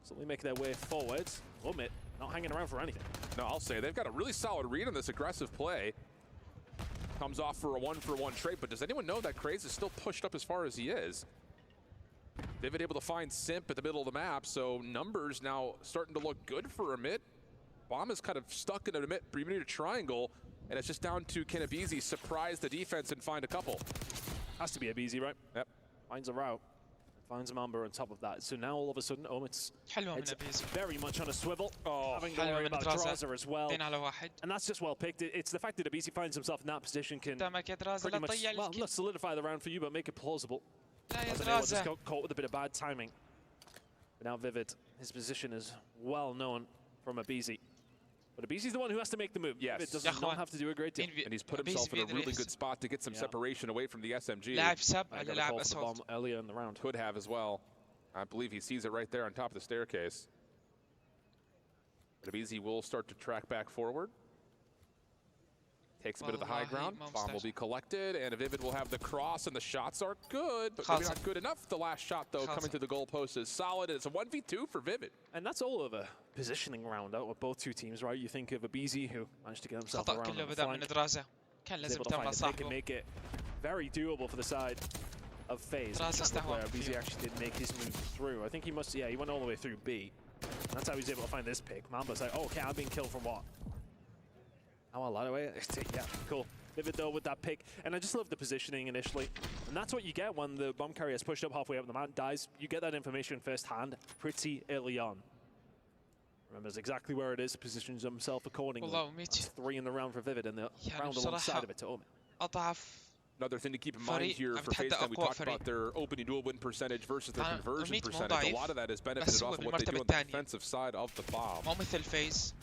slowly making their way forward. Oomit not hanging around for anything. No, I'll say they've got a really solid read on this aggressive play. Comes off for a 1-for-1 trade, but does anyone know that Craze is still pushed up as far as he is? They've been able to find Simp at the middle of the map, so numbers now starting to look good for Omit. Bomb is kind of stuck in an Omit Bermuda triangle, and it's just down to can aBeZy surprise the defense and find a couple. Has to be aBeZy, right? Yep. Finds a route. Finds a Mamba on top of that. So now all of a sudden, Omit's very much on a swivel. Having to worry about Draza as well. And that's just well picked. It's the fact that aBeZy finds himself in that position can pretty much, well, not solidify the round for you, but make it plausible. Just got caught with a bit of bad timing. But now Vivid, his position is well known from aBeZy. But aBeZy's the one who has to make the move. Yes. Vivid does not have to do a great deal. And he's put himself in a really good spot to get some separation away from the SMG. Bomb earlier in the round. Could have as well. I believe he sees it right there on top of the staircase. But aBeZy will start to track back forward. Takes a bit of the high ground. Bomb will be collected, and Vivid will have the cross, and the shots are good, but maybe not good enough. The last shot, though, coming to the goalpost is solid. It's a 1v2 for Vivid. And that's all of a positioning round out of both two teams, right? You think of aBeZy, who managed to get himself around on the flank. He's able to find a pick and make it very doable for the side of FaZe. aBeZy actually did make his move through. I think he must, he went all the way through B. And that's how he's able to find this pick. Mamba's like, oh, okay, I'm being killed from what? Oh, a lot of way. Yeah, cool. Vivid though with that pick. And I just love the positioning initially. And that's what you get when the bomb carrier is pushed up halfway up the map, dies. You get that information firsthand pretty early on. Remembers exactly where it is, positions himself accordingly. That's 3 in the round for Vivid, and the round alongside of it to Oomit. Another thing to keep in mind here for FaZe, we talked about their opening duel win percentage versus their conversion percentage. A lot of that is benefited off of what they do on the defensive side of the bomb.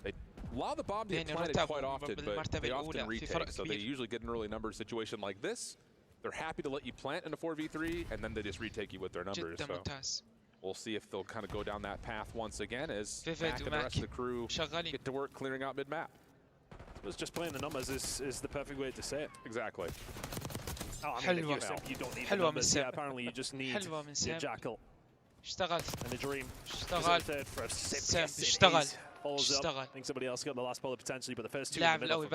They allow the bomb to get planted quite often, but they often retake, so they usually get an early number situation like this. They're happy to let you plant in a 4v3, and then they just retake you with their numbers. So we'll see if they'll kind of go down that path once again as Mac and the rest of the crew get to work clearing out mid-map. Just playing the numbers is the perfect way to say it. Exactly. Oh, I mean, you don't need the numbers. Yeah, apparently you just need your Jackal. And the Dream. Third for a Simp. Follows up. I think somebody else got the last bullet potentially, but the first two in the middle.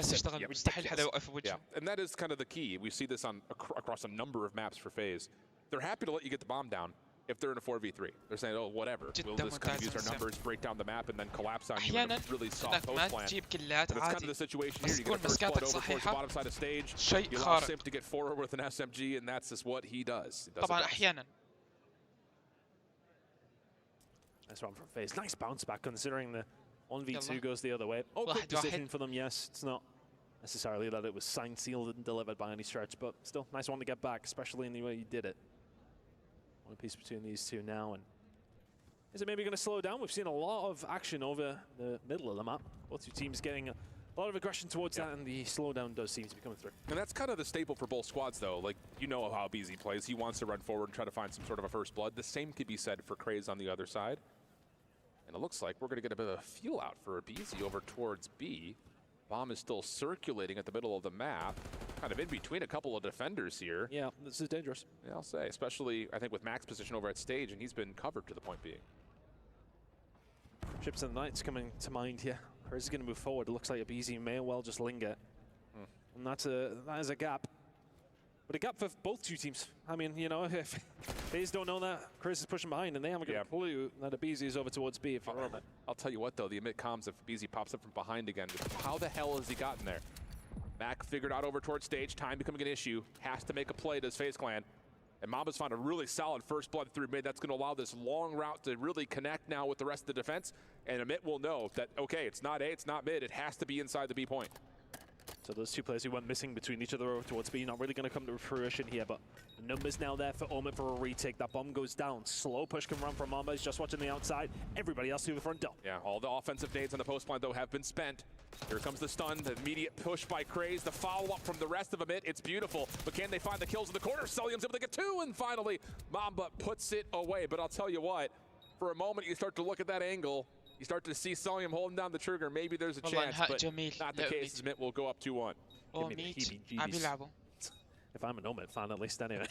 Yeah, and that is kind of the key. We see this on across a number of maps for FaZe. They're happy to let you get the bomb down if they're in a 4v3. They're saying, oh, whatever. We'll just kind of use our numbers, break down the map, and then collapse on you in a really soft post plan. And it's kind of the situation here. You get a first blood over towards the bottom side of stage. You allow Simp to get forward with an SMG, and that's just what he does. Nice one from FaZe. Nice bounce back considering the 1v2 goes the other way. Oh, quick decision for them, yes. It's not necessarily that it was signed, sealed, and delivered by any stretch, but still, nice one to get back, especially in the way you did it. One piece between these two now, and is it maybe going to slow down? We've seen a lot of action over the middle of the map. Both two teams getting a lot of aggression towards that, and the slowdown does seem to be coming through. And that's kind of the staple for both squads, though. Like, you know how aBeZy plays. He wants to run forward and try to find some sort of a first blood. The same could be said for Craze on the other side. And it looks like we're going to get a bit of a feel out for aBeZy over towards B. Bomb is still circulating at the middle of the map, kind of in between a couple of defenders here. Yeah, this is dangerous. Yeah, I'll say, especially, I think, with Mac's position over at stage, and he's been covered to the point being. Chips and the Knights coming to mind here. Craze is going to move forward. It looks like aBeZy may well just linger. And that is a gap. But a gap for both two teams. I mean, you know, if FaZe don't know that, Craze is pushing behind, and they haven't got a clue that aBeZy is over towards B. If you're I'll tell you what, though, the Omit comms, if aBeZy pops up from behind again, how the hell has he gotten there? Mac figured out over towards stage, time becoming an issue, has to make a play to his FaZe clan. And Mamba's found a really solid first blood through mid. That's going to allow this long route to really connect now with the rest of the defense. And Omit will know that, okay, it's not A, it's not mid, it has to be inside the B point. So those two players who went missing between each other towards B, not really going to come to fruition here, but the numbers now there for Oomit for a retake. That bomb goes down. Slow push can run from Mamba. He's just watching the outside. Everybody else through the front door. Yeah, all the offensive nades on the post line, though, have been spent. Here comes the stun, the immediate push by Craze, the follow-up from the rest of Omit. It's beautiful, but can they find the kills in the corner? Celium's able to get 2, and finally, Mamba puts it away. But I'll tell you what, for a moment, you start to look at that angle, you start to see Celium holding down the trigger. Maybe there's a chance, but not the case. Omit will go up 2-1. Give me the heebie-jeebies. If I'm an Oomit fan, at least, anyway.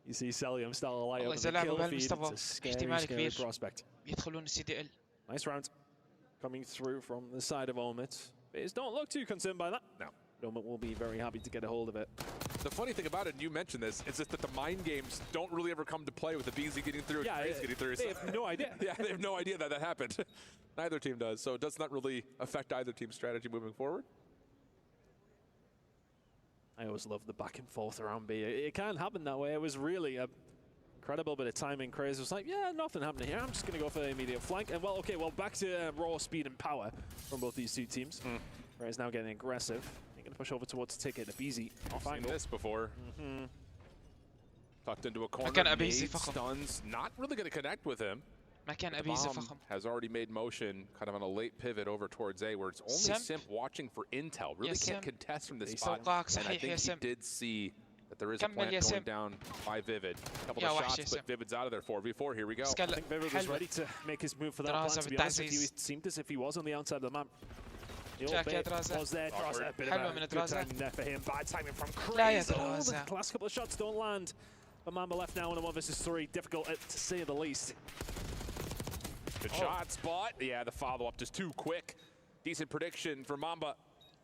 You see Celium still alive on the kill feed. It's a scary prospect. يدخلون CDL. Nice round coming through from the side of Oomit. But don't look too concerned by that. No. Oomit will be very happy to get a hold of it. The funny thing about it, and you mentioned this, is just that the mind games don't really ever come to play with the BZ getting through and Craze getting through. They have no idea. Yeah, they have no idea that happened. Neither team does, so it does not really affect either team's strategy moving forward. I always love the back and forth around B. It can't happen that way. It was really a incredible bit of timing. Craze was like, yeah, nothing happening here. I'm just going to go for the immediate flank. And well, okay, well, back to raw speed and power from both these two teams. Craze now getting aggressive. They're going to push over towards Ticket. Abizi off angle. Seen this before. Tucked into a corner. Stuns. Not really going to connect with him. Has already made motion kind of on a late pivot over towards A, where it's only Simp watching for intel. Really can't contest from this spot. And I think he did see that there is a plant going down by Vivid. A couple of shots, but Vivid's out of there. 4v4, here we go. I think Vivid was ready to make his move for that plant, to be honest. It seemed as if he was on the outside of the map. The old bait was there. Draza, a bit of a good timing there for him. Bad timing from Craze. The last couple of shots don't land. But Mamba left now in a 1 versus 3. Difficult to say the least. Good shot, spot. Yeah, the follow-up just too quick. Decent prediction for Mamba.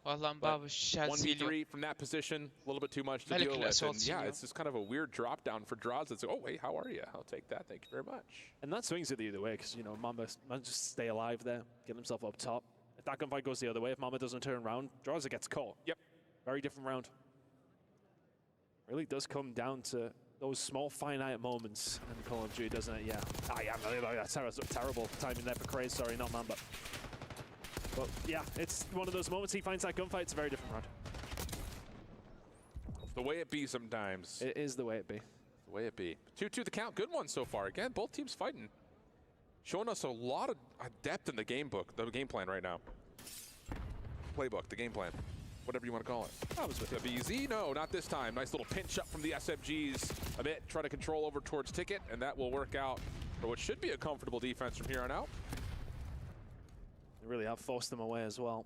1v3 from that position, a little bit too much to deal with. And yeah, it's just kind of a weird drop down for Draws. It's like, oh, hey, how are you? I'll take that. Thank you very much. And that swings it the other way because, you know, Mamba manages to stay alive there, get himself up top. If that gunfight goes the other way, if Mamba doesn't turn around, Draws gets caught. Yep. Very different round. Really does come down to those small finite moments in Call of Duty, doesn't it? Yeah. That's terrible timing there for Craze. Sorry, not Mamba. But yeah, it's one of those moments he finds that gunfight. It's a very different round. The way it be sometimes. It is the way it be. The way it be. 2-2 the count. Good one so far. Again, both teams fighting. Showing us a lot of depth in the game book, the game plan right now. Playbook, the game plan. Whatever you want to call it. That was with BZ? No, not this time. Nice little pinch up from the SMGs. A bit, try to control over towards Ticket, and that will work out for what should be a comfortable defense from here on out. They really have forced them away as well.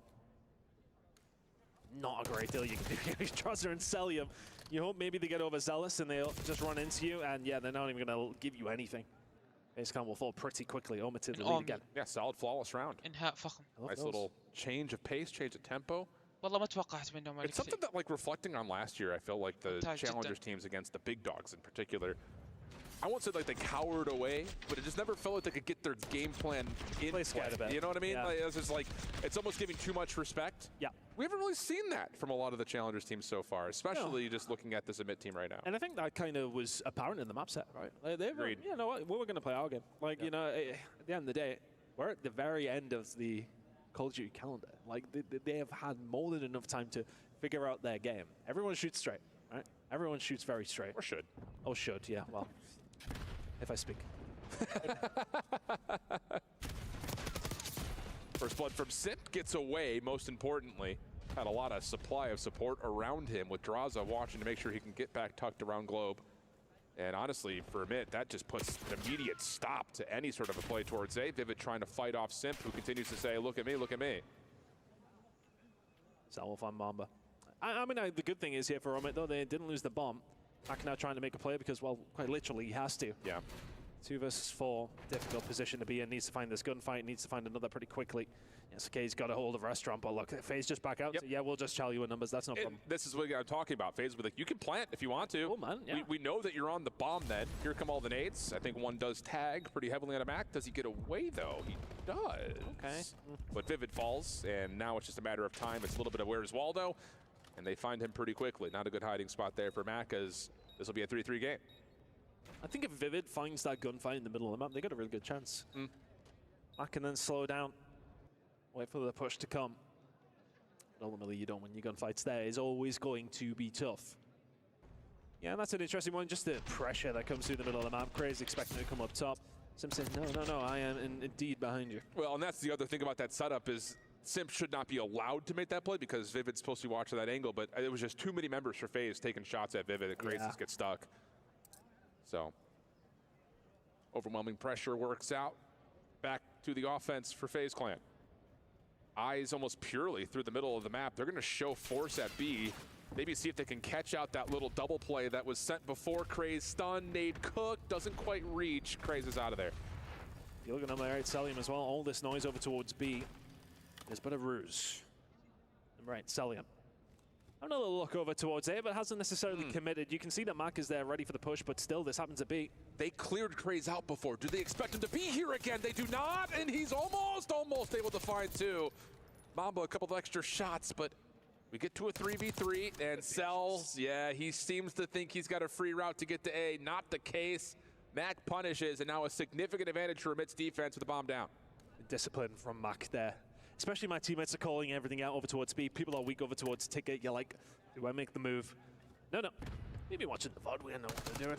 Not a great deal you can do. Truzzer and Celium. You hope maybe they get overzealous and they'll just run into you, and yeah, they're not even going to give you anything. Basecamp will fall pretty quickly. Oomit to the lead again. Yeah, solid, flawless round. Nice little change of pace, change of tempo. It's something that, like, reflecting on last year, I feel like the Challengers teams against the big dogs in particular, I won't say like they cowered away, but it just never felt like they could get their game plan in play. You know what I mean? Yeah. Like, it's just like, it's almost giving too much respect. Yeah. We haven't really seen that from a lot of the Challengers teams so far, especially just looking at this Oomit team right now. And I think that kind of was apparent in the map set, right? Like, Agreed. You know what, we were going to play our game. Like, you know, at the end of the day, we're at the very end of the Call of Duty calendar. Like, they have had more than enough time to figure out their game. Everyone shoots straight, right? Everyone shoots very straight. Or should. Oh, should, yeah, well, if I speak. First blood from Simp gets away, most importantly. Had a lot of supply of support around him with Draza watching to make sure he can get back tucked around Globe. And honestly, for Oomit, that just puts an immediate stop to any sort of a play towards A. Vivid trying to fight off Simp, who continues to say, look at me, look at me. Salvo on Mamba. I mean, the good thing is here for Oomit, though, they didn't lose the bomb. Back now trying to make a play because, well, quite literally, he has to. Yeah. 2 versus 4, difficult position to be in. Needs to find this gunfight, needs to find another pretty quickly. Yes, okay, he's got a hold of Restaurant, but look, FaZe just back out. Yep. So yeah, we'll just chow you in numbers. That's no problem. This is what I'm talking about. FaZe with like, you can plant if you want to. Oh man, yeah. We know that you're on the bomb then. Here come all the nades. I think one does tag pretty heavily on a Mac. Does he get away though? He does. Okay. But Vivid falls, and now it's just a matter of time. It's a little bit of where's Waldo, and they find him pretty quickly. Not a good hiding spot there for Mac, as this will be a 3-3 game. I think if Vivid finds that gunfight in the middle of the map, they got a really good chance. Mac can then slow down. Wait for the push to come. But ultimately, you don't win your gunfights there. It's always going to be tough. Yeah, that's an interesting one. Just the pressure that comes through the middle of the map. Crazy expecting to come up top. Simp saying, no, I am indeed behind you. Well, and that's the other thing about that setup is Simp should not be allowed to make that play because Vivid's supposed to be watching that angle, but it was just too many members for FaZe taking shots at Vivid. It creates this get stuck. So, overwhelming pressure works out. Back to the offense for FaZe Clan. Eyes almost purely through the middle of the map. They're going to show force at B. Maybe see if they can catch out that little double play that was sent before. Craze stun, nade cook, doesn't quite reach. Craze is out of there. You're looking at my right, Celium as well. All this noise over towards B. There's but a ruse. Right, Celium. Another look over towards A, but hasn't necessarily committed. You can see that Mac is there ready for the push, but still this happens to B. They cleared Craze out before. Do they expect him to be here again? They do not, and he's almost able to find two. Mamba a couple of extra shots, but we get to a 3v3, and Cell, yeah, he seems to think he's got a free route to get to A. Not the case. Mac punishes, and now a significant advantage for Omit's defense with the bomb down. Discipline from Mac there. Especially my teammates are calling everything out over towards B. People are weak over towards Ticket. You're like, do I make the move? No. Maybe watching the VOD, we know what they're doing.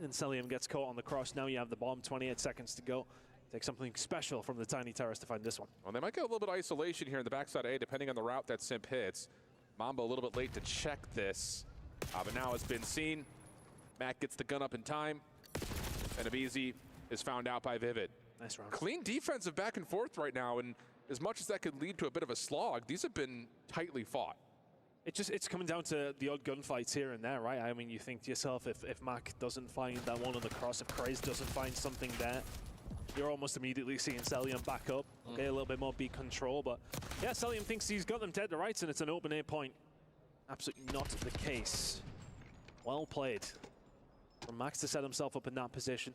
And Celium gets caught on the cross. Now you have the bomb, 28 seconds to go. Take something special from the Tiny Terrace to find this one. Well, they might get a little bit of isolation here in the backside of A, depending on the route that Simp hits. Mamba a little bit late to check this, but now it's been seen. Mac gets the gun up in time, and Abizi is found out by Vivid. Nice round. Clean defensive back and forth right now, and as much as that could lead to a bit of a slog, these have been tightly fought. It's coming down to the odd gunfights here and there, right? I mean, you think to yourself, if Mac doesn't find that one on the cross, if Craze doesn't find something there, you're almost immediately seeing Celium back up. Okay, a little bit more beat control, but yeah, Celium thinks he's got them dead to rights, and it's an open A point. Absolutely not the case. Well played from Max to set himself up in that position.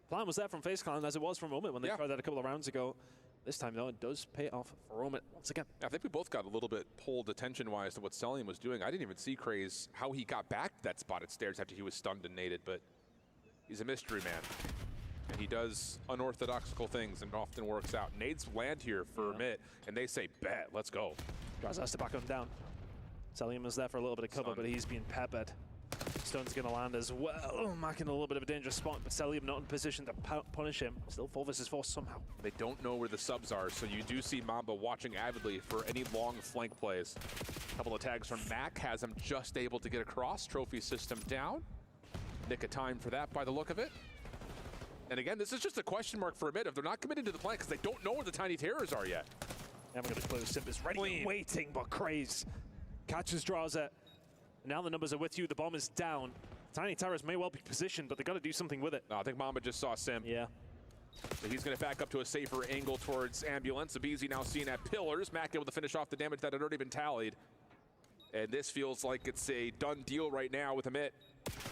Plan was there from FaZe Clan, as it was from Oomit when they tried that a couple of rounds ago. This time, though, it does pay off for Oomit once again. I think we both got a little bit pulled attention-wise to what Celium was doing. I didn't even see Craze, how he got back to that spotted stairs after he was stunned and naded, but he's a mystery man. And he does unorthodoxical things and often works out. Nades land here for Oomit, and they say, bet, let's go. Draza has to back him down. Celium is there for a little bit of cover, but he's being peppered. Stun's going to land as well. Mac in a little bit of a dangerous spot, but Celium not in position to punish him. Still 4 versus 4 somehow. They don't know where the subs are, so you do see Mamba watching avidly for any long flank plays. A couple of tags from Mac has him just able to get across. Trophy system down. Nick of time for that by the look of it. And again, this is just a question mark for Oomit if they're not committed to the plan because they don't know where the Tiny Terrors are yet. I'm going to close. Simp is ready and waiting, but Craze catches Draza. Now the numbers are with you. The bomb is down. Tiny Terrors may well be positioned, but they got to do something with it. No, I think Mamba just saw Simp. Yeah. So he's going to back up to a safer angle towards Ambulance. Abizi now seen at Pillars. Mac able to finish off the damage that had already been tallied. And this feels like it's a done deal right now with Oomit.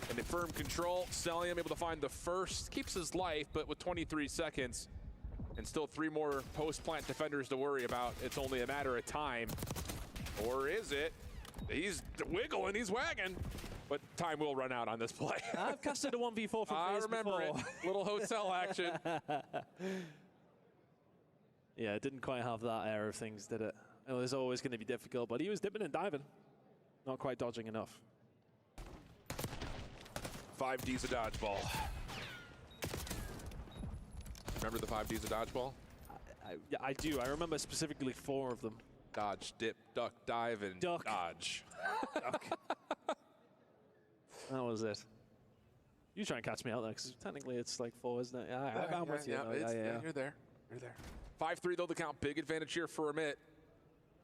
And in firm control, Celium able to find the first. Keeps his life, but with 23 seconds. And still 3 more post-plant defenders to worry about. It's only a matter of time. Or is it? He's wiggling, he's wagging. But time will run out on this play. I've casted a 1v4 for FaZe remember before. It. Little hotel action. Yeah, it didn't quite have that air of things, did it? It was always going to be difficult, but he was dipping and diving. Not quite dodging enough. 5Ds of dodgeball. Remember the 5Ds of dodgeball? Yeah, I do. I remember specifically 4 of them. Dodge, dip, duck, dive, and dodge. Duck. That was it. You try and catch me out there, because technically it's like 4, isn't it? Yeah, I'm with you. Yeah, you're there. You're there. 5-3 though the count. Big advantage here for Oomit.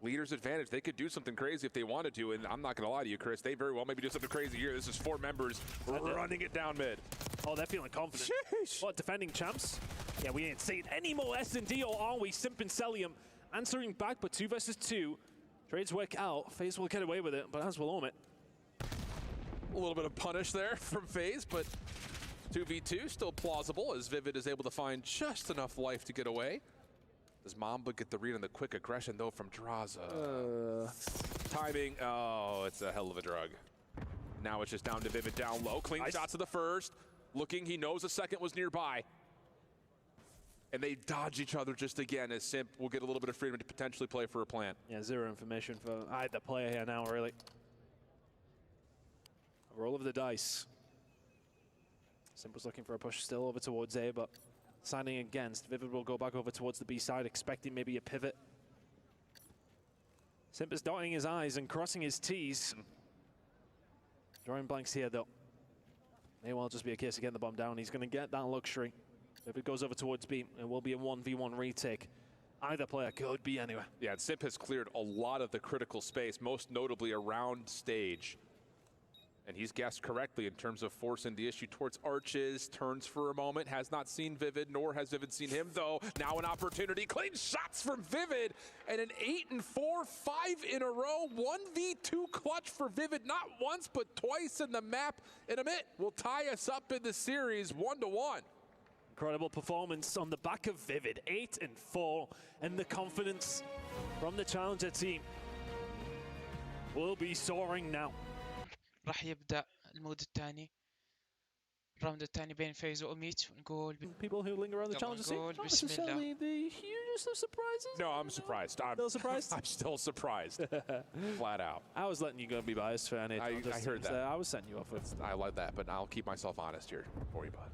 Leader's advantage. They could do something crazy if they wanted to, and I'm not going to lie to you, Chris. They very well maybe do something crazy here. This is 4 members running it down mid. Oh, they're feeling confident. Sheesh. What, defending champs? Yeah, we ain't seen any more S&D, or are we? Simp and Celium answering back, but 2 versus 2. Trades work out. FaZe will get away with it, but as will Oomit. A little bit of punish there from FaZe, but 2v2 still plausible as Vivid is able to find just enough life to get away. Does Mamba get the read on the quick aggression, though, from Draza? Timing, oh, it's a hell of a drug. Now it's just down to Vivid down low. Clean shots of the first. Looking, he knows the second was nearby. And they dodge each other just again as Simp will get a little bit of freedom to potentially play for a plant. Yeah, 0 information for either player here now, really. A roll of the dice. Simp was looking for a push still over towards A, but signing against. Vivid will go back over towards the B side, expecting maybe a pivot. Simp is dotting his I's and crossing his T's. Drawing blanks here, though. May well just be a case of getting the bomb down. He's going to get that luxury. If it goes over towards B, it will be a 1v1 retake. either player could be anywhere. Yeah, and Simp has cleared a lot of the critical space, most notably around stage. And he's guessed correctly in terms of forcing the issue towards arches, turns for a moment, has not seen Vivid, nor has Vivid seen him, though. Now an opportunity, clean shots from Vivid, and an 8-4, 5 in a row, 1v2 clutch for Vivid, not once, but twice in the map. And Oomit will tie us up in the series 1-1. Incredible performance on the back of Vivid, 8-4, and the confidence from the challenger team will be soaring now. راح يبدأ المود الثاني الراوند الثاني بين فايز وأوميت ونقول people who linger around the challenger scene, not necessarily the hugest of surprises. No, I'm surprised. I'm still surprised. I'm still surprised. Flat out. I was letting you go be biased for any. I heard that. I was setting you up with. I like that, but I'll keep myself honest here for you, bud.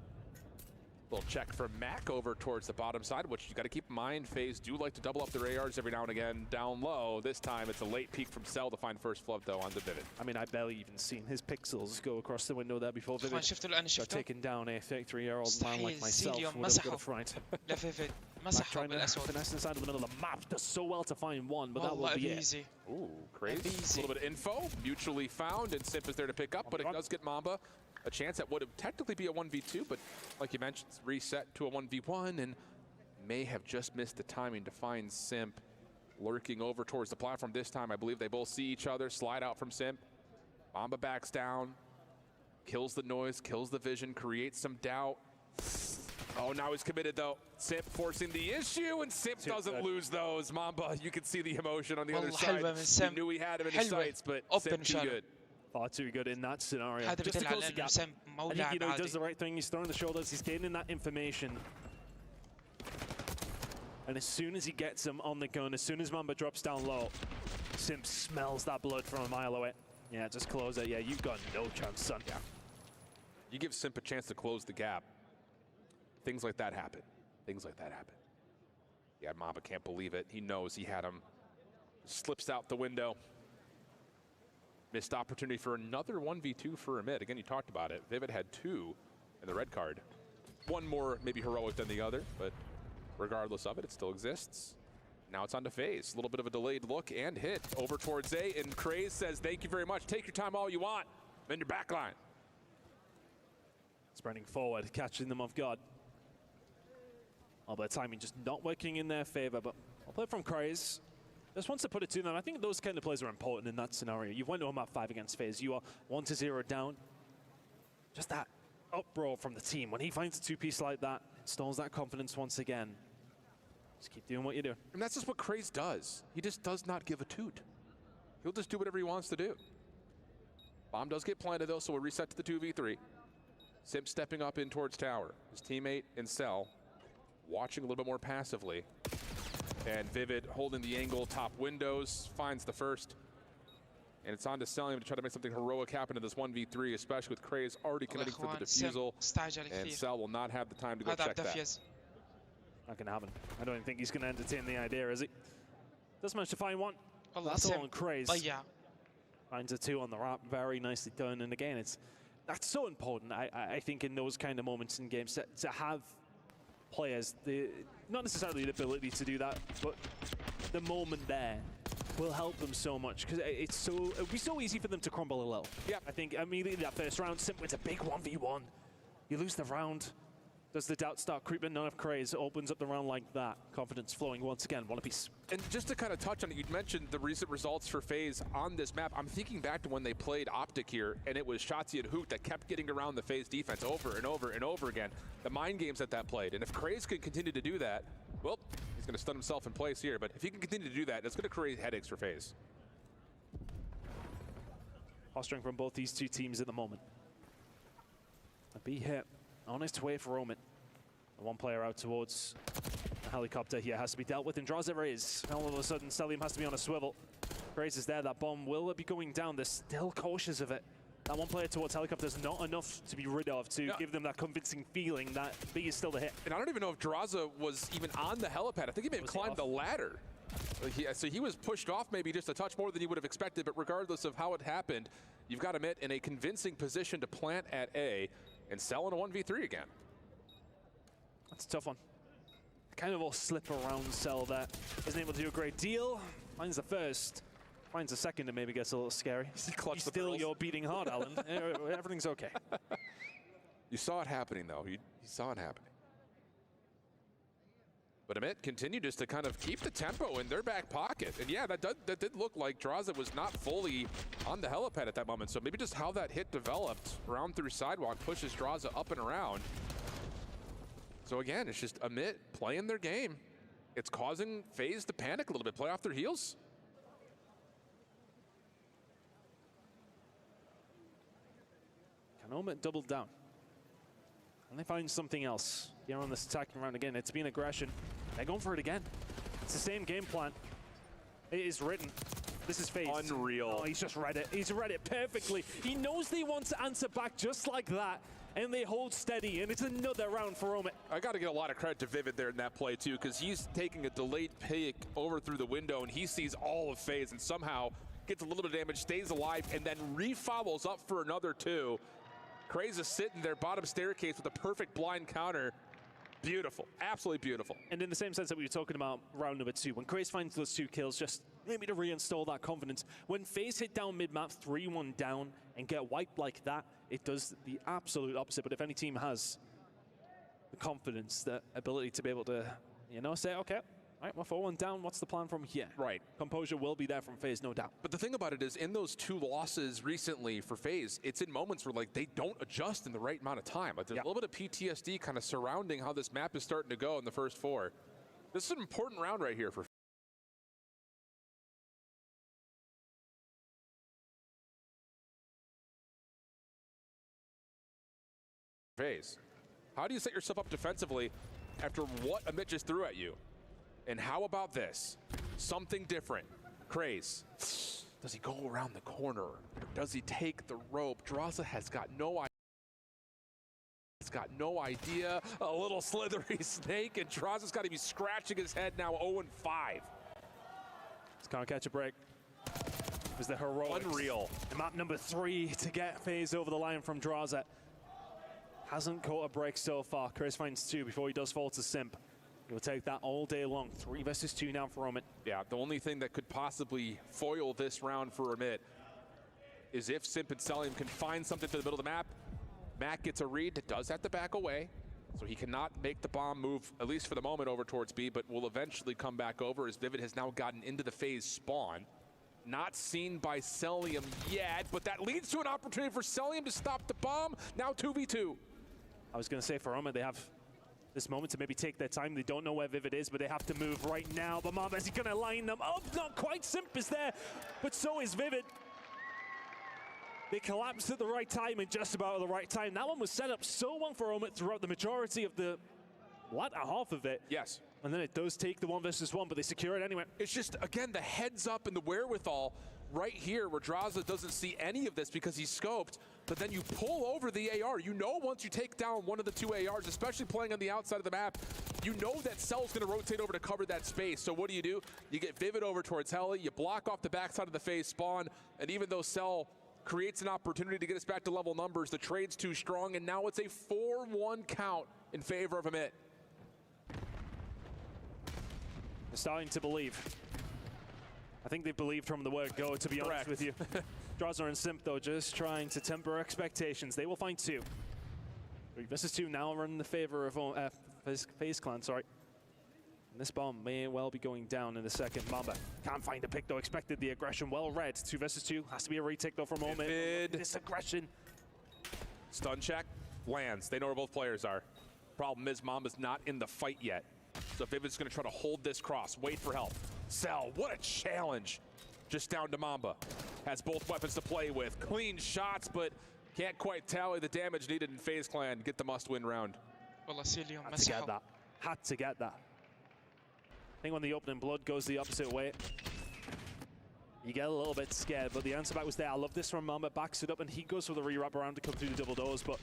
Little check from Mac over towards the bottom side, which you got to keep in mind. FaZe do like to double up their ARs every now and again down low. This time it's a late peek from Cell to find first flood though on the Vivid. I mean, I barely even seen his pixels go across the window there before Vivid got taken down. A 33-year-old man like myself would have got a fright. Trying to finesse inside of the middle of the map, does so well to find one, but that will be it. Ooh, crazy. A little bit of info, mutually found, and Simp is there to pick up, but it does get Mamba a chance that would have technically be a 1v2, but like you mentioned, it's reset to a 1v1 and may have just missed the timing to find Simp lurking over towards the platform. This time, I believe they both see each other, slide out from Simp. Mamba backs down, kills the noise, kills the vision, creates some doubt. Oh, now he's committed though. Simp forcing the issue, and Simp doesn't lose those. Mamba, you can see the emotion on the other side. He knew he had him in his sights, but Simp too good. Far too good in that scenario. Just to close the gap. I think, you know, he does the right thing. He's throwing the shoulders. He's gaining that information. And as soon as he gets him on the gun, as soon as Mamba drops down low, Simp smells that blood from a mile away. Yeah, just close it. Yeah, you've got no chance, son. Yeah. You give Simp a chance to close the gap. Things like that happen. Things like that happen. Yeah, Mamba can't believe it. He knows he had him. Slips out the window. Missed opportunity for another 1v2 for Oomit. Again, you talked about it. Vivid had 2 in the red card. One more maybe heroic than the other, but regardless of it, it still exists. Now it's on to FaZe. A little bit of a delayed look and hit over towards A, and Craze says, thank you very much. Take your time all you want. In your back line. Spreading forward, catching them off guard. Oh, but timing just not working in their favor, but I'll play from Craze. Just wants to put it to them. I think those kind of plays are important in that scenario. You've went to a map 5 against FaZe. You are 1-0 down. Just that uproar from the team. When he finds a 2-piece like that, installs that confidence once again. Just keep doing what you're doing. And that's just what Craze does. He just does not give a toot. He'll just do whatever he wants to do. Bomb does get planted though, so we'll reset to the 2v3. Simp stepping up in towards tower. His teammate in Cell watching a little bit more passively. And Vivid holding the angle, top windows, finds the first. And it's on to Selim to try to make something heroic happen in this 1v3, especially with Craze already committing for the defusal. And Cell will not have the time to go check that. Not going to happen. I don't even think he's going to entertain the idea, is he? Does manage to find one. That's all on Craze. Finds a 2 on the ramp, very nicely done. And again, that's so important, I think, in those kind of moments in games to have players, not necessarily the ability to do that, but the moment there will help them so much, because it'll be so easy for them to crumble a little. Yeah, I think immediately that first round, Simp wins a big 1v1. You lose the round. Does the doubt start creeping? None of Craze opens up the round like that. Confidence flowing once again, one apiece. And just to kind of touch on it, you mentioned the recent results for FaZe on this map. I'm thinking back to when they played Optic here, and it was Shotzi and Hoot that kept getting around the FaZe defense over and over and over again. The mind games that played. And if Craze can continue to do that, well, he's going to stun himself in place here. But if he can continue to do that, it's going to create headaches for FaZe. Posturing from both these two teams at the moment. A B hit on its way for Oomit. One player out towards the helicopter here has to be dealt with, and Drozer is. All of a sudden, Selim has to be on a swivel. Craze is there, that bomb will be going down. They're still cautious of it. That one player towards helicopter is not enough to be rid of to give them that convincing feeling that B is still the hit. And I don't even know if Drozer was even on the helipad. I think he may have climbed the ladder. So he was pushed off maybe just a touch more than you would have expected, but regardless of how it happened, you've got Oomit in a convincing position to plant at A and sell in a 1v3 again. That's a tough one. kind of all slip around Cell there. Isn't able to do a great deal. Finds the first. Finds the second and maybe gets a little scary. He's still your beating heart, Alan. Everything's okay. You saw it happening, though. You saw it happening. But Oomyet continued just to kind of keep the tempo in their back pocket. And yeah, that did look like Drazah was not fully on the helipad at that moment. So maybe just how that hit developed, round through sidewalk, pushes Drazah up and around. So again, it's just Oomyet playing their game. It's causing FaZe to panic a little bit, play off their heels. Can Oomyet double down? And they find something else here on this attacking round again. It's been aggression. They're going for it again. It's the same game plan. It is written. This is FaZe. Unreal. Oh, he's just read it. He's read it perfectly. He knows they want to answer back just like that, and they hold steady, and it's another round for Oomyet. I got to get a lot of credit to Vivid there in that play, too, because he's taking a delayed pick over through the window, and he sees all of FaZe and somehow gets a little bit of damage, stays alive, and then re-follows up for another two. Kryptx is sitting there, bottom staircase with a perfect blind counter. Beautiful, absolutely beautiful. And in the same sense that we were talking about round number 2, when Kryptx finds those 2 kills, just maybe to reinstall that confidence. When FaZe hit down mid-map, 3-1 down, and get wiped like that, it does the absolute opposite. But if any team has the confidence, the ability to be able to, you know, say, okay, all right, we're 4-1 down, what's the plan from here? Right. Composure will be there from FaZe, no doubt. But the thing about it is, in those 2 losses recently for FaZe, it's in moments where, like, they don't adjust in the right amount of time. Like, there's a little bit of PTSD kind of surrounding how this map is starting to go in the first 4. This is an important round right here for FaZe. How do you set yourself up defensively after what Oomyet just threw at you? And how about this? Something different. Kryptx. Does he go around the corner? Or does he take the rope? Drazah has got no idea. He's got no idea. A little slithery snake, and Drazah's got to be scratching his head now, 0-5. Just can't catch a break. It was the heroics. Unreal. And map number 3 to get FaZe over the line from Drazah. Hasn't caught a break so far. Kryptx finds 2 before he does fall to Simp. He'll take that all day long. 3 versus 2 now for Oomyet. Yeah, the only thing that could possibly foil this round for Oomyet is if Simp and Cellium can find something to the middle of the map. Mac gets a read that does have to back away, so he cannot make the bomb move, at least for the moment, over towards B, but will eventually come back over as Vivid has now gotten into the FaZe spawn. Not seen by Cellium yet, but that leads to an opportunity for Cellium to stop the bomb. Now 2v2. I was going to say for Oomyet, they have this moment to maybe take their time. They don't know where Vivid is, but they have to move right now. But Mamba, is he going to line them up? Not quite. Simp is there, but so is Vivid. They collapsed at the right time and just about at the right time. That one was set up so well for Oomyet throughout the majority of the latter half of it. Yes. And then it does take the 1 versus 1, but they secure it anyway. It's just, again, the heads up and the wherewithal right here where Drazah doesn't see any of this because he's scoped, but then you pull over the AR. You know once you take down one of the 2 ARs, especially playing on the outside of the map, you know that Cell's going to rotate over to cover that space. So what do? You get Vivid over towards Heli, you block off the backside of the FaZe spawn, and even though Cell creates an opportunity to get us back to level numbers, the trade's too strong, and now it's a 4-1 count in favor of Oomyet. They're starting to believe. I think they've believed from the word go, to be honest with you. Drazah and Simp, though, just trying to temper expectations. They will find 2. 3 versus 2 now run in the favor of FaZe Clan, sorry. And this bomb may well be going down in a second. Mamba can't find a pick, though. Expected the aggression. Well read. 2 versus 2. Has to be a retake, though, for a moment. This aggression. Stun check. Lands. They know where both players are. Problem is, Mamba's not in the fight yet. So Vivid's going to try to hold this cross. Wait for help. Cell, what a challenge. Just down to Mamba. Has both weapons to play with. Clean shots, but can't quite tally the damage needed in FaZe Clan. Get the must-win round. Had to get that. Had to get that. I think when the opening blood goes the opposite way, you get a little bit scared, but the answer back was there. I love this from Mamba. Backs it up, and he goes for the re-wrap around to come through the double doors, but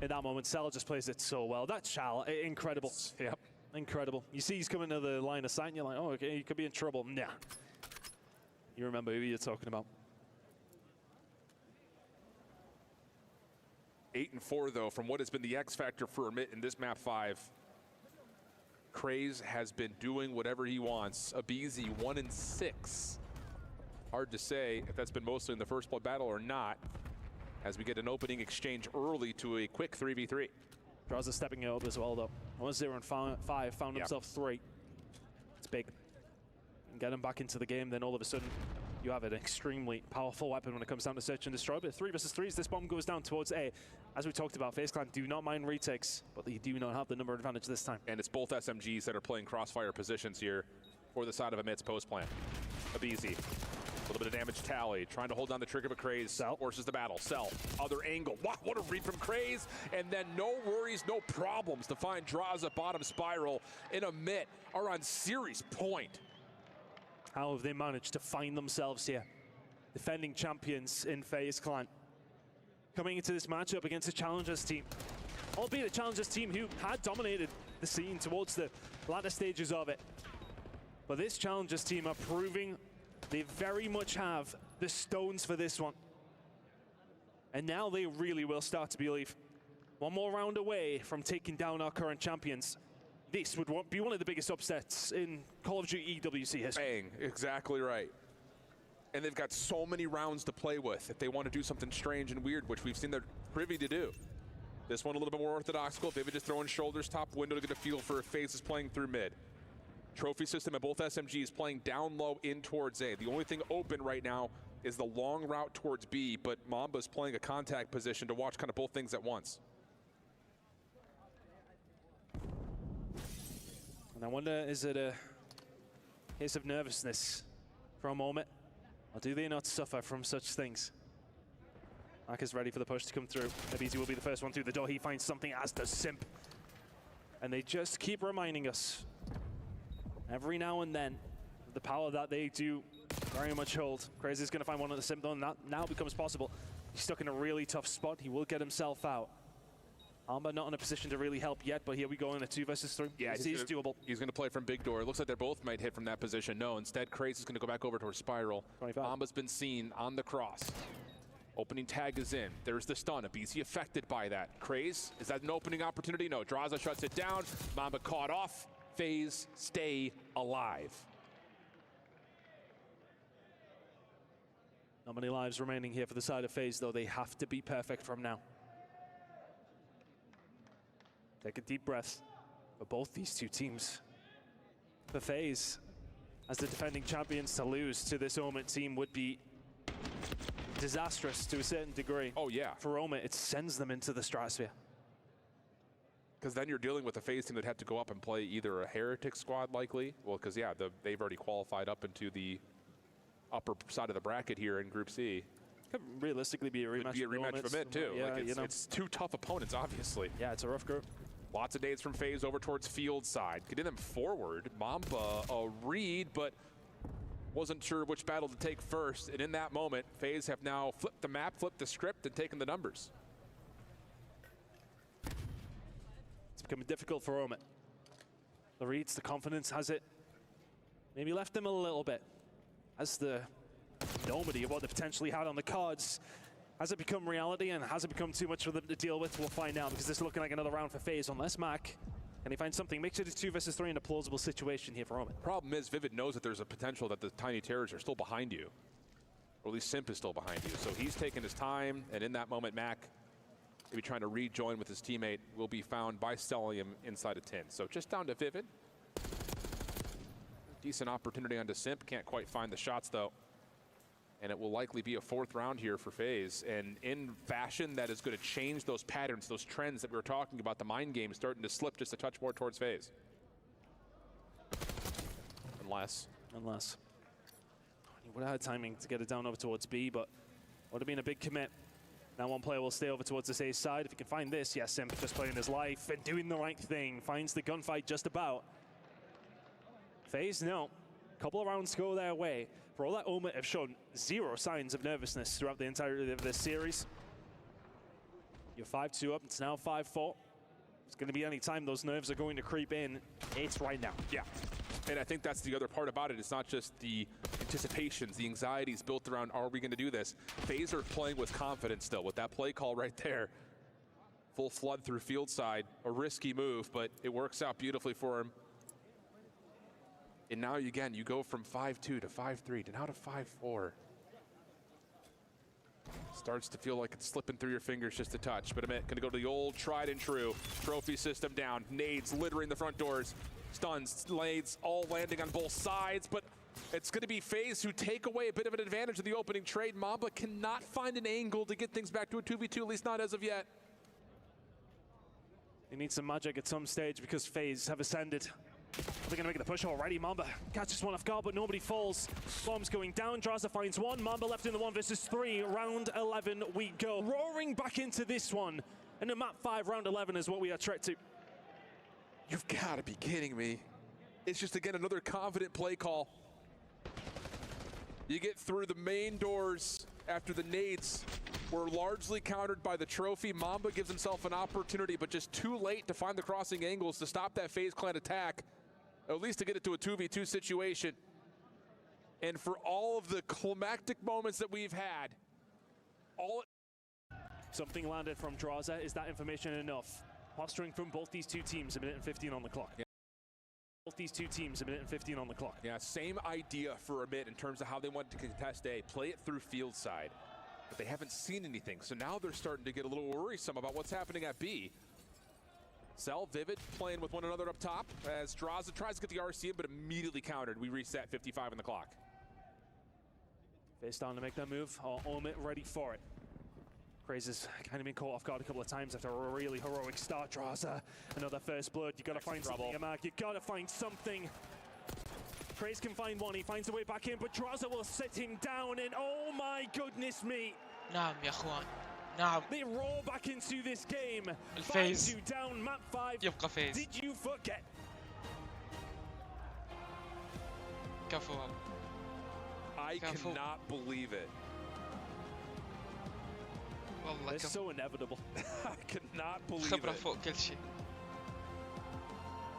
in that moment, Cell just plays it so well. That Chal, incredible. Yep. Incredible. You see he's coming to the line of sight, and you're like, oh, okay, he could be in trouble. Nah. You remember who you're talking about. 8-4, though, from what has been the X factor for Oomyet in this map 5. Craze has been doing whatever he wants. Abizi 1-6. Hard to say if that's been mostly in the first blood battle or not, as we get an opening exchange early to a quick 3v3. Draza stepping it up as well, though. 1-0 and 5, found himself 3. It's big. And get him back into the game, then all of a sudden, you have an extremely powerful weapon when it comes down to search and destroy. But 3 versus 3 as this bomb goes down towards A. As we talked about, FaZe Clan do not mind retakes, but they do not have the number advantage this time. And it's both SMGs that are playing crossfire positions here for the side of Omit's post plant. Abizi. A little bit of damage tally, trying to hold down the trigger of a Craze. Cell forces the battle. Cell, other angle. Wow, what a read from Craze. And then no worries, no problems to find Draza bottom spiral. And Omit are on series point. How have they managed to find themselves here? Defending champions in FaZe Clan. Coming into this matchup against a Challengers team. Albeit a Challengers team who had dominated the scene towards the latter stages of it. But this Challengers team are proving they very much have the stones for this one. And now they really will start to believe. One more round away from taking down our current champions. This would be one of the biggest upsets in Call of Duty EWC history. Bang, exactly right. And they've got so many rounds to play with if they want to do something strange and weird, which we've seen they're privy to do. This one a little bit more orthodoxical. Vivid just throwing shoulders top window to get a feel for if FaZe is playing through mid. Trophy system at both SMGs playing down low in towards A. The only thing open right now is the long route towards B, but Mamba's playing a contact position to watch kind of both things at once. And I wonder, is it a case of nervousness for a moment? Or do they not suffer from such things? Mark is ready for the push to come through. Abizi will be the first one through the door. He finds something, as does Simp. And they just keep reminding us every now and then the power that they do very much hold. Crazy's going to find one of the Simp, though, and that now becomes possible. He's stuck in a really tough spot. He will get himself out. Armba not in a position to really help yet, but here we go in a 2 versus 3. Yeah, he's doable. He's going to play from big door. It looks like they both might hit from that position. No, instead, Crazy is going to go back over towards Spiral. Armba's been seen on the cross. Opening tag is in. There's the stun. Abizi affected by that. Craze, is that an opening opportunity? No, Draza shuts it down. Mamba caught off. FaZe stay alive. Not many lives remaining here for the side of FaZe, though. They have to be perfect from now. Take a deep breath for both these two teams. For FaZe, as the defending champions, to lose to this Omet team would be disastrous to a certain degree. Oh, yeah. For Omet, it sends them into the stratosphere. Because then you're dealing with a FaZe team that had to go up and play either a Heretic squad, likely. Well, because, yeah, they've already qualified up into the upper side of the bracket here in Group C. Could realistically be a rematch. Could be a rematch from it, too. Yeah, like it's two tough opponents, obviously. Yeah, it's a rough group. Lots of nades from FaZe over towards field side. Getting them forward. Mamba a read, but wasn't sure which battle to take first. And in that moment, FaZe have now flipped the map, flipped the script, and taken the numbers. It's becoming difficult for Omet. The reads, the confidence, has it maybe left them a little bit? Has the enormity of what they potentially had on the cards, has it become reality, and has it become too much for them to deal with? We'll find out, because this is looking like another round for FaZe. Unless Mac, can he find something? Makes it a 2 versus 3 in a plausible situation here for Omet. Problem is, Vivid knows that there's a potential that the Tiny Terrors are still behind you. Or at least Simp is still behind you. So he's taking his time, and in that moment, Mac, maybe trying to rejoin with his teammate, will be found by Stellium inside a 10. So just down to Vivid. Decent opportunity onto Simp. Can't quite find the shots, though. And it will likely be a 4th round here for FaZe. And in fashion, that is going to change those patterns, those trends that we were talking about, the mind game starting to slip just a touch more towards FaZe. Unless. He would have had timing to get it down over towards B, but would have been a big commit. Now one player will stay over towards this A side. If he can find this, yes, Simp just playing his life and doing the right thing. Finds the gunfight just about. FaZe, no. A couple of rounds go their way. For all that, Omet have shown zero signs of nervousness throughout the entirety of this series. You're 5-2 up, it's now 5-4. It's going to be any time those nerves are going to creep in. It's right now. Yeah, and I think that's the other part about it. It's not just the anticipations, the anxieties built around, are we going to do this? FaZe are playing with confidence still, with that play call right there. Full flood through field side, a risky move, but it works out beautifully for him. And now again, you go from 5-2 to 5-3 to now to 5-4. Starts to feel like it's slipping through your fingers just a touch. But Oomit gonna go to the old tried and true trophy system down. Nades littering the front doors. Stuns, nades all landing on both sides. But it's gonna be FaZe who take away a bit of an advantage of the opening trade. Mamba cannot find an angle to get things back to a 2v2, at least not as of yet. They need some magic at some stage because FaZe have ascended. They're going to make the push already. Mamba catches one off guard, but nobody falls. Bombs going down. Draza finds one. Mamba left in the 1 versus 3. Round 11 we go. Roaring back into this one. And a map 5, round 11 is what we are trekked to. You've got to be kidding me. It's just, again, another confident play call. You get through the main doors after the nades were largely countered by the trophy. Mamba gives himself an opportunity, but just too late to find the crossing angles to stop that FaZe Clan attack, or at least to get it to a 2v2 situation. And for all of the climactic moments that we've had, something landed from Draza. Is that information enough? Posturing from both these two teams, 1 minute and 15 on the clock. Yeah. Both these two teams, 1 minute and 15 on the clock. Yeah, same idea for Oomit in terms of how they wanted to contest A. Play it through field side. But they haven't seen anything, so now they're starting to get a little worrisome about what's happening at B. Cell, Vivid playing with one another up top as Draza tries to get the RC in, but immediately countered. We reset 55 on the clock. FaZe starting to make that move. Oomit ready for it. Crazy's kind of been caught off guard a couple of times after a really heroic start. Draza, another first blood. You got to find something, Mark. You got to find something. Crazy can find one. He finds a way back in, but Draza will sit him down. And oh my goodness me! نعم يا اخوان. نعم. They roll back into this game. الفيز. 5-2 down, map 5. يبقى فيز. Did you forget? كفو. I cannot believe it. والله It's so inevitable. I cannot believe خبرة it. فوق كل شيء.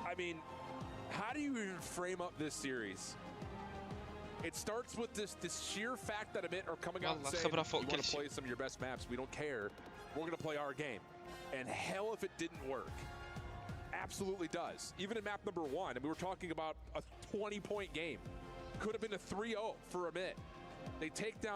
I mean, how do you even frame up this series? It starts with this sheer fact that Oomit are coming out and saying, you want to play some of your best maps, we don't care. We're going to play our game. And hell if it didn't work. Absolutely does. Even in map number 1, and we were talking about a 20-point game. Could have been a 3-0 for Oomit. They take down